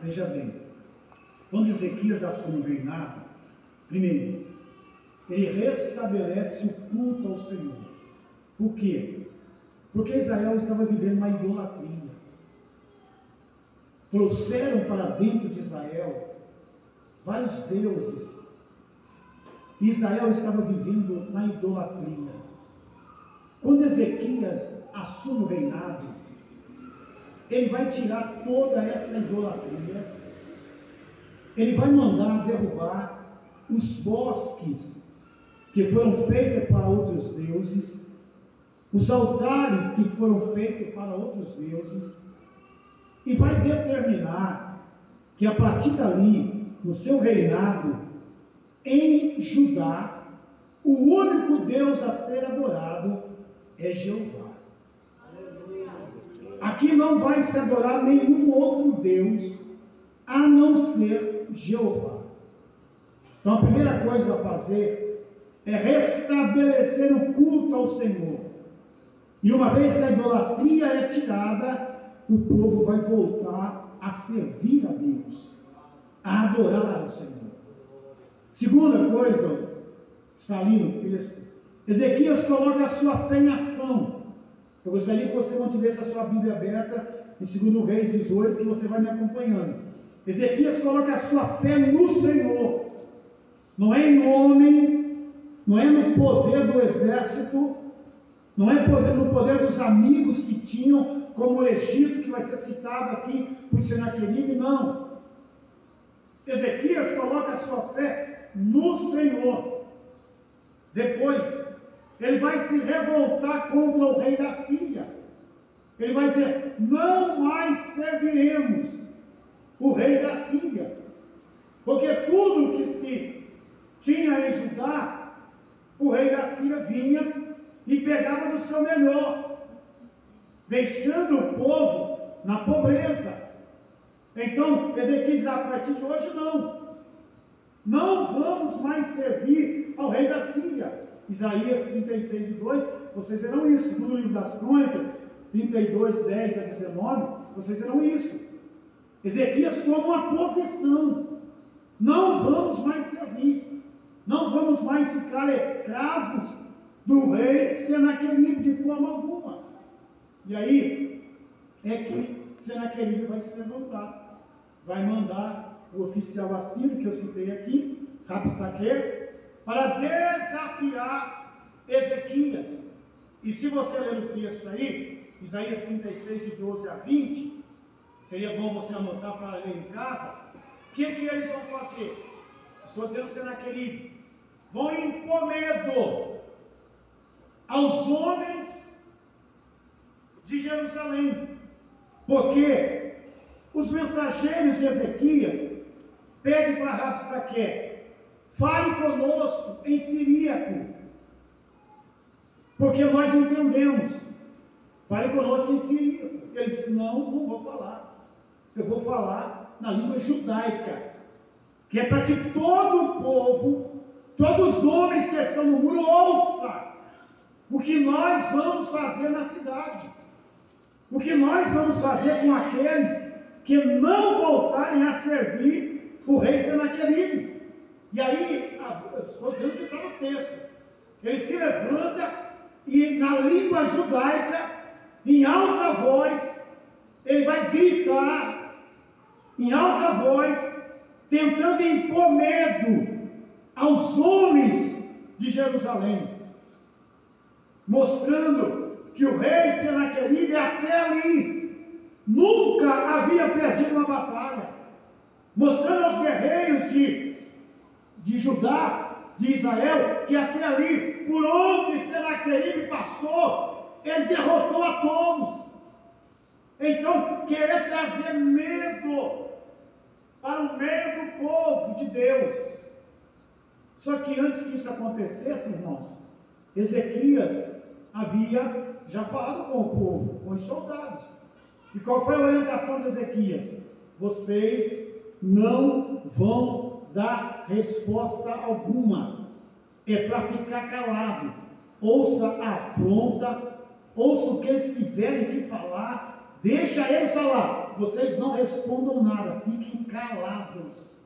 Veja bem, quando Ezequias assume o reinado, primeiro, ele restabelece o culto ao Senhor. Por quê? Porque Israel estava vivendo uma idolatria. Trouxeram para dentro de Israel vários deuses. E Israel estava vivendo na idolatria. Quando Ezequias assume o reinado, ele vai tirar toda essa idolatria, ele vai mandar derrubar os bosques que foram feitos para outros deuses, os altares que foram feitos para outros deuses, e vai determinar que a partir dali, no seu reinado, em Judá, o único Deus a ser adorado é Jeová. Aqui não vai se adorar nenhum outro Deus, a não ser Jeová. Então a primeira coisa a fazer é restabelecer o culto ao Senhor. E uma vez que a idolatria é tirada, o povo vai voltar a servir a Deus, a adorar ao Senhor. Segunda coisa, está ali no texto, Ezequias coloca a sua fé em ação. Eu gostaria que você mantivesse a sua Bíblia aberta em 2 Reis 18, que você vai me acompanhando. Ezequias coloca a sua fé no Senhor, não é no homem, não é no poder do exército, não é no poder dos amigos que tinham, como o Egito, que vai ser citado aqui por Senaqueribe, não. Ezequias coloca a sua fé no Senhor. Depois, ele vai se revoltar contra o rei da Síria. Ele vai dizer: não mais serviremos o rei da Síria, porque tudo que se tinha em Judá, o rei da Síria vinha e pegava do seu melhor, deixando o povo na pobreza. Então Ezequias, a partir de hoje, não vamos mais servir ao rei da Síria. Isaías 36:2, vocês verão isso. No livro das Crônicas 32:10 a 19, vocês verão isso. Ezequias toma uma posição: não vamos mais servir, não vamos mais ficar escravos do rei Senaqueribe de forma alguma. E aí é que Senaqueribe vai se levantar, vai mandar o oficial assírio que eu citei aqui, Rabsaque, para desafiar Ezequias. E se você ler o texto aí, Isaías 36, de 12 a 20, seria bom você anotar para ler em casa. O que eles vão fazer? Estou dizendo Senaqueribe, vão impor medo aos homens de Jerusalém, porque os mensageiros de Ezequias pedem para Rabsaque: fale conosco em siríaco, porque nós entendemos. Fale conosco em siríaco. Ele disse: não vou falar, eu vou falar na língua judaica, que é para que todo o povo, todos os homens que estão no muro, ouçam o que nós vamos fazer na cidade, o que nós vamos fazer com aqueles que não voltarem a servir o rei Senaqueribe. E aí, estou dizendo que está no texto, ele se levanta e na língua judaica, em alta voz, ele vai gritar em alta voz, tentando impor medo aos homens de Jerusalém, mostrando que o rei Senaqueribe até ali nunca havia perdido uma batalha, mostrando aos guerreiros de Judá, de Israel, que até ali, por onde Senaqueribe passou, ele derrotou a todos. Então, querer trazer medo para o meio do povo de Deus. Só que antes que isso acontecesse, irmãos, Ezequias havia já falado com o povo, com os soldados. E qual foi a orientação de Ezequias? Vocês não vão dar resposta alguma, é para ficar calado. Ouça a afronta, ouça o que eles tiverem que falar, deixa eles falar, vocês não respondam nada, fiquem calados.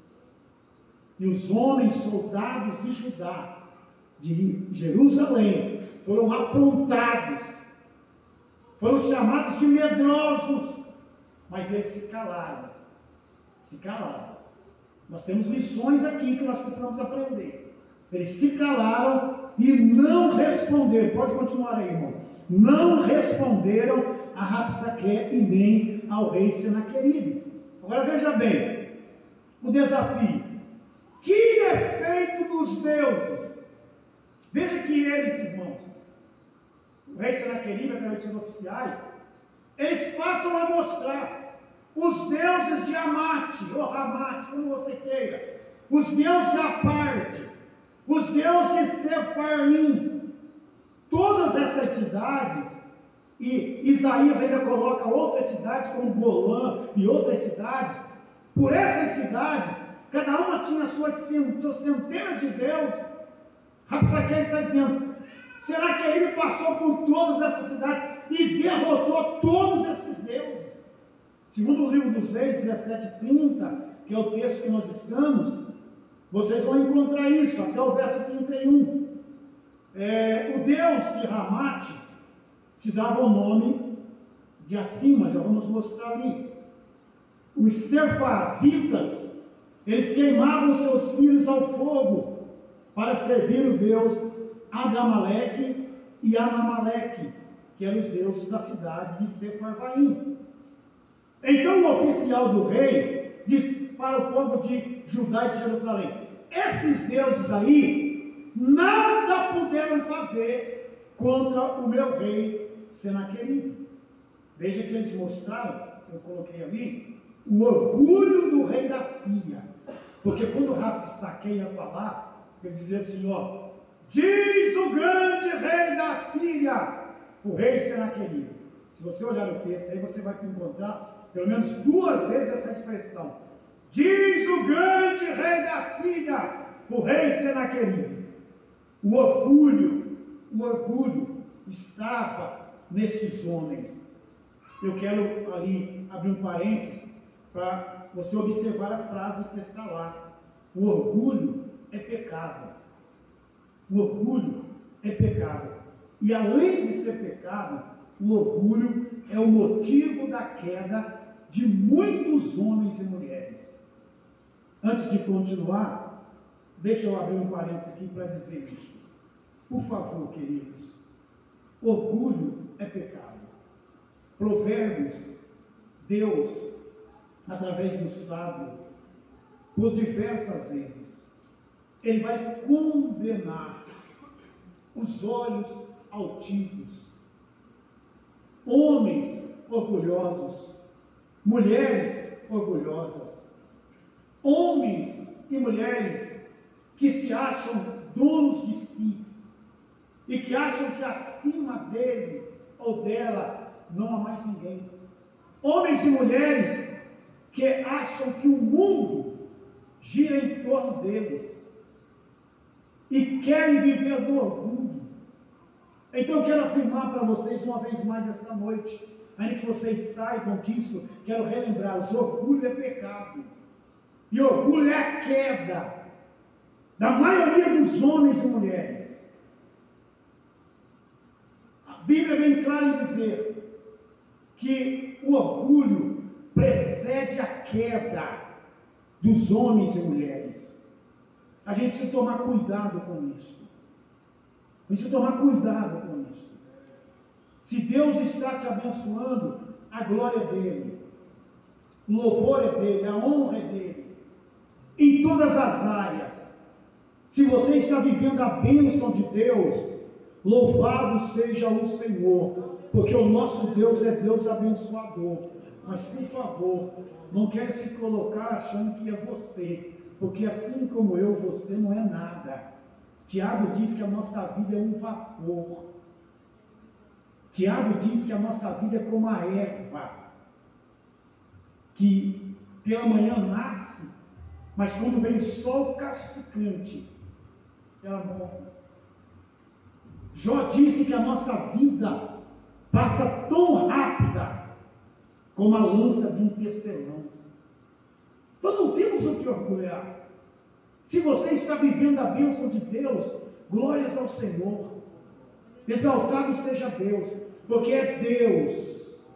E os homens, soldados de Judá, de Jerusalém, foram afrontados, foram chamados de medrosos, mas eles se calaram. Se calaram. Nós temos lições aqui que nós precisamos aprender. Eles se calaram e não responderam. Pode continuar aí, irmão. Não responderam a Rabsaque e nem ao rei Senaqueribe. Agora veja bem, o desafio. Que é feito dos deuses? Veja que eles, irmãos, o rei Senaqueribe, através de seus oficiais, eles passam a mostrar os deuses de Amate, ou Ramate, como você queira, os deuses de Aparte, os deuses de Sefarim, todas essas cidades, e Isaías ainda coloca outras cidades como Golã e outras cidades. Por essas cidades, cada uma tinha suas centenas de deuses. Rabsaque está dizendo, será que ele passou por todas essas cidades e derrotou todos esses deuses? Segundo o livro dos Reis 17:30, que é o texto que nós estamos, vocês vão encontrar isso, até o verso 31. O deus de Ramate se dava o nome de Acima, já vamos mostrar ali. Os Sefavitas, eles queimavam seus filhos ao fogo para servir o deus Adramaleque e Anamaleque, que eram os deuses da cidade de Sefarvaim. Então o oficial do rei disse para o povo de Judá e de Jerusalém: esses deuses aí nada puderam fazer contra o meu rei Senaqueribe. Veja que eles mostraram, eu coloquei ali, o orgulho do rei da Síria. Porque quando Rabsaque ia falar, ele dizia assim, ó, diz o grande rei da Síria, o rei Senaqueribe. Se você olhar o texto aí, você vai encontrar pelo menos duas vezes essa expressão. Diz o grande rei da Síria, o rei Senaqueribe. O orgulho estava nestes homens. Eu quero ali abrir um parênteses para você observar a frase que está lá. O orgulho é pecado. O orgulho é pecado. E além de ser pecado, o orgulho é o motivo da queda de muitos homens e mulheres. Antes de continuar, deixa eu abrir um parênteses aqui para dizer isso. Por favor, queridos, orgulho é pecado. Provérbios, Deus, através do sábio, por diversas vezes, ele vai condenar os olhos altivos, homens orgulhosos, mulheres orgulhosas, homens e mulheres que se acham donos de si e que acham que acima dele ou dela não há mais ninguém. Homens e mulheres que acham que o mundo gira em torno deles e querem viver do orgulho. Então eu quero afirmar para vocês uma vez mais esta noite, ainda que vocês saibam disso, quero relembrar: o orgulho é pecado, e orgulho é a queda da maioria dos homens e mulheres. A Bíblia é bem clara em dizer que o orgulho precede a queda dos homens e mulheres. A gente precisa tomar cuidado com isso. A gente precisa tomar cuidado com isso. Se Deus está te abençoando, a glória é dele, o louvor é dele, a honra é dele, em todas as áreas. Se você está vivendo a bênção de Deus, louvado seja o Senhor, porque o nosso Deus é Deus abençoador. Mas por favor, não quero se colocar achando que é você, porque assim como eu, você não é nada. Tiago diz que a nossa vida é um vapor. Tiago diz que a nossa vida é como a erva, que pela manhã nasce, mas quando vem o sol castigante, ela morre. Jó disse que a nossa vida passa tão rápida como a lança de um tecelão. Então não temos o que orgulhar. Se você está vivendo a bênção de Deus, glórias ao Senhor. Exaltado seja Deus, porque é Deus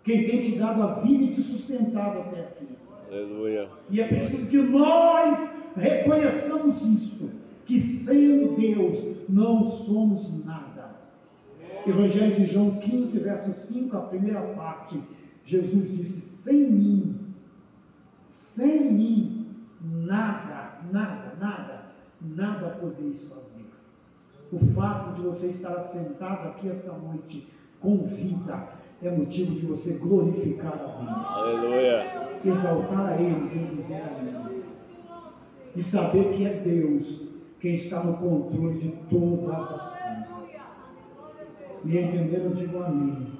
quem tem te dado a vida e te sustentado até aqui. Aleluia. E é preciso que nós reconheçamos isto, que sem Deus não somos nada. Evangelho de João 15, verso 5, a primeira parte, Jesus disse: sem mim, nada podeis fazer. O fato de você estar assentado aqui esta noite com vida é motivo de você glorificar a Deus. Aleluia. Exaltar a Ele, bendizer a Ele. E saber que é Deus quem está no controle de todas as coisas. Me entenderam? Digo amém.